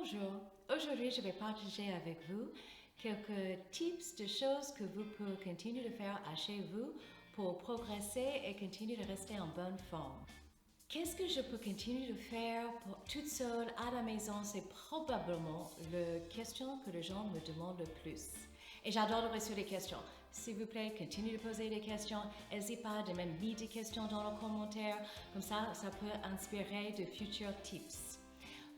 Bonjour, aujourd'hui je vais partager avec vous quelques tips de choses que vous pouvez continuer de faire à chez vous pour progresser et continuer de rester en bonne forme. Qu'est-ce que je peux continuer de faire toute seule à la maison? C'est probablement la question que les gens me demandent le plus. Et j'adore recevoir des questions. S'il vous plaît, continuez de poser des questions. N'hésitez pas de même mettre des questions dans les commentaires. Comme ça peut inspirer de futurs tips.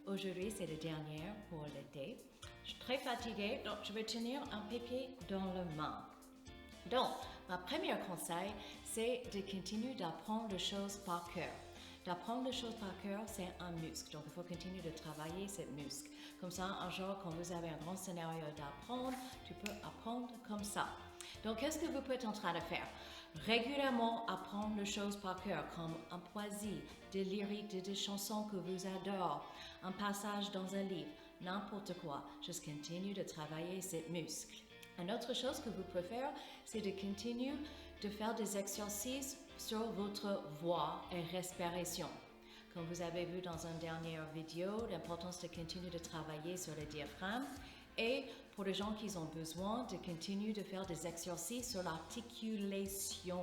Aujourd'hui, c'est le dernier pour l'été. Je suis très fatiguée, donc je vais tenir un papier dans la main. Donc, ma premier conseil, c'est de continuer d'apprendre les choses par cœur. D'apprendre les choses par cœur, c'est un muscle. Donc, il faut continuer de travailler ce muscle. Comme ça, un jour, quand vous avez un grand scénario d'apprendre, tu peux apprendre comme ça. Donc, qu'est-ce que vous pouvez être en train de faire? Régulièrement apprendre les choses par cœur, comme un poésie, des lyriques, des chansons que vous adorez, un passage dans un livre, n'importe quoi. Juste continue de travailler ces muscles. Une autre chose que vous pouvez faire, c'est de continuer de faire des exercices sur votre voix et respiration. Comme vous avez vu dans une dernière vidéo, l'importance de continuer de travailler sur le diaphragme et pour les gens qui ont besoin de continuer de faire des exercices sur l'articulation.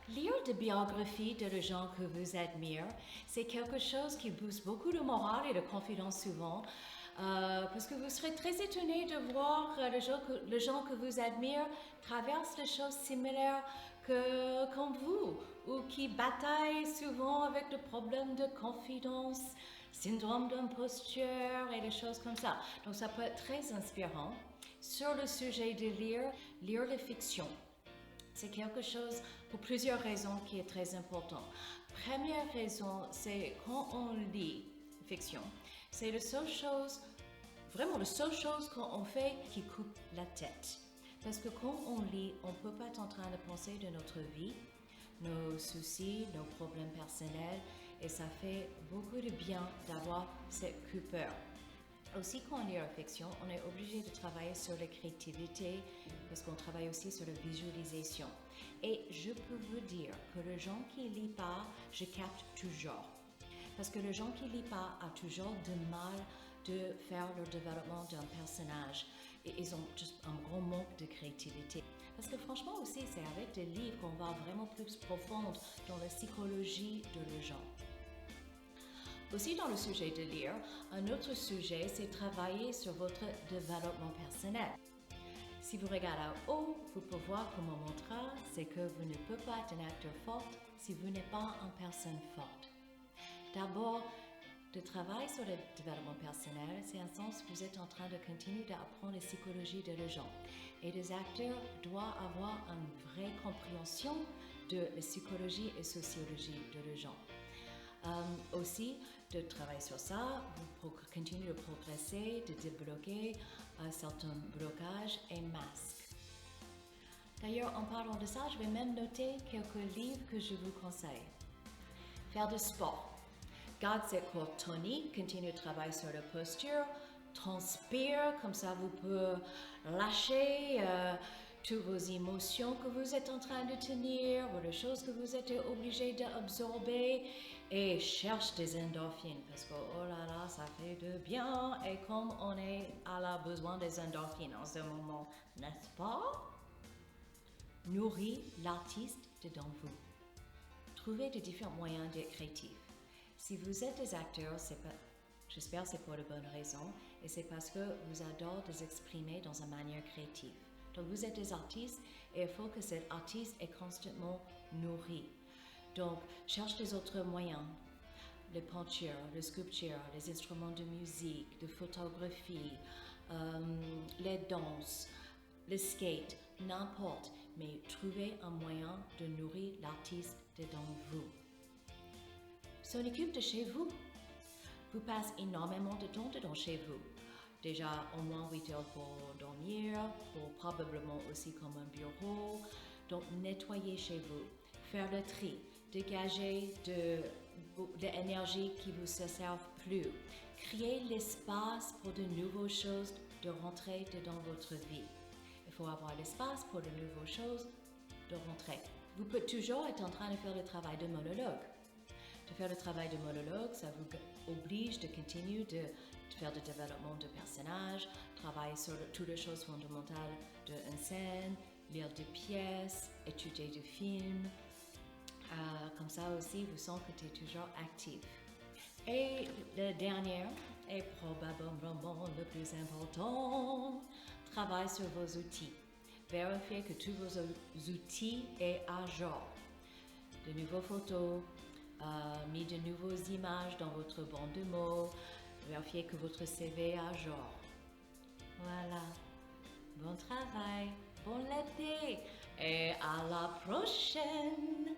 Lire des biographies de gens que vous admirez, c'est quelque chose qui booste beaucoup de morale et de confiance souvent. Parce que vous serez très étonné de voir les gens que vous admirez traversent des choses similaires comme vous ou qui bataillent souvent avec des problèmes de confiance, syndrome d'imposture et des choses comme ça. Donc ça peut être très inspirant. Sur le sujet de lire la fiction. C'est quelque chose pour plusieurs raisons qui est très important. Première raison, c'est quand on lit fiction, c'est la seule chose qu'on fait qui coupe la tête. Parce que quand on lit, on ne peut pas être en train de penser de notre vie, nos soucis, nos problèmes personnels, et ça fait beaucoup de bien d'avoir cette coupure. Aussi, quand on lit la fiction, on est obligé de travailler sur la créativité parce qu'on travaille aussi sur la visualisation. Et je peux vous dire que les gens qui ne lisent pas, je capte toujours. Parce que les gens qui ne lisent pas ont toujours du mal de faire le développement d'un personnage. Et ils ont juste un gros manque de créativité. Parce que franchement aussi, c'est avec des livres qu'on va vraiment plus profond dans la psychologie de les gens. Aussi dans le sujet de lire, un autre sujet, c'est travailler sur votre développement personnel. Si vous regardez en haut, vous pouvez voir comme mon mantra, c'est que vous ne pouvez pas être un acteur fort si vous n'êtes pas une personne forte. D'abord, le travail sur le développement personnel, c'est un sens où vous êtes en train de continuer d'apprendre la psychologie de les gens. Et les acteurs doivent avoir une vraie compréhension de la psychologie et sociologie de les gens. Aussi, de travailler sur ça, vous continuez de progresser, de débloquer certains blocages et masques. D'ailleurs, en parlant de ça, je vais même noter quelques livres que je vous conseille. Faire du sport. Garde cette corps tonique, continue de travailler sur la posture, transpire, comme ça vous pouvez lâcher toutes vos émotions que vous êtes en train de tenir ou les choses que vous êtes obligé d'absorber et cherche des endorphines parce que oh là là, ça fait de bien et comme on a besoin des endorphines en ce moment, n'est-ce pas? Nourris l'artiste dedans vous. Trouvez de différents moyens d'être créatif. Si vous êtes des acteurs, j'espère que c'est pour de bonnes raisons et c'est parce que vous adorez vous exprimer dans une manière créative. Donc vous êtes des artistes et il faut que cet artiste est constamment nourri. Donc cherche des autres moyens. Les peintures, les sculptures, les instruments de musique, de photographie, les danses, le skate, n'importe. Mais trouvez un moyen de nourrir l'artiste dedans vous. S'en occupe de chez vous. Vous passez énormément de temps dedans chez vous. Déjà au moins 8 heures pour dormir, pour probablement aussi comme un bureau. Donc nettoyer chez vous, faire le tri, dégager de l'énergie qui ne vous sert plus. Créer l'espace pour de nouvelles choses de rentrer dans votre vie. Il faut avoir l'espace pour de nouvelles choses de rentrer. Vous pouvez toujours être en train de faire le travail de monologue. De faire le travail de monologue, ça vous oblige de continuer de faire du développement de personnages, travailler sur toutes les choses fondamentales d'une scène, lire des pièces, étudier des films. Comme ça aussi, vous sentez que tu es toujours actif. Et le dernier, et probablement le plus important, travaille sur vos outils. Vérifiez que tous vos outils sont à jour. De nouvelles photos, mis de nouvelles images dans votre banque de mots. Vérifiez que votre CV est à jour. Voilà. Bon travail, bon été et à la prochaine!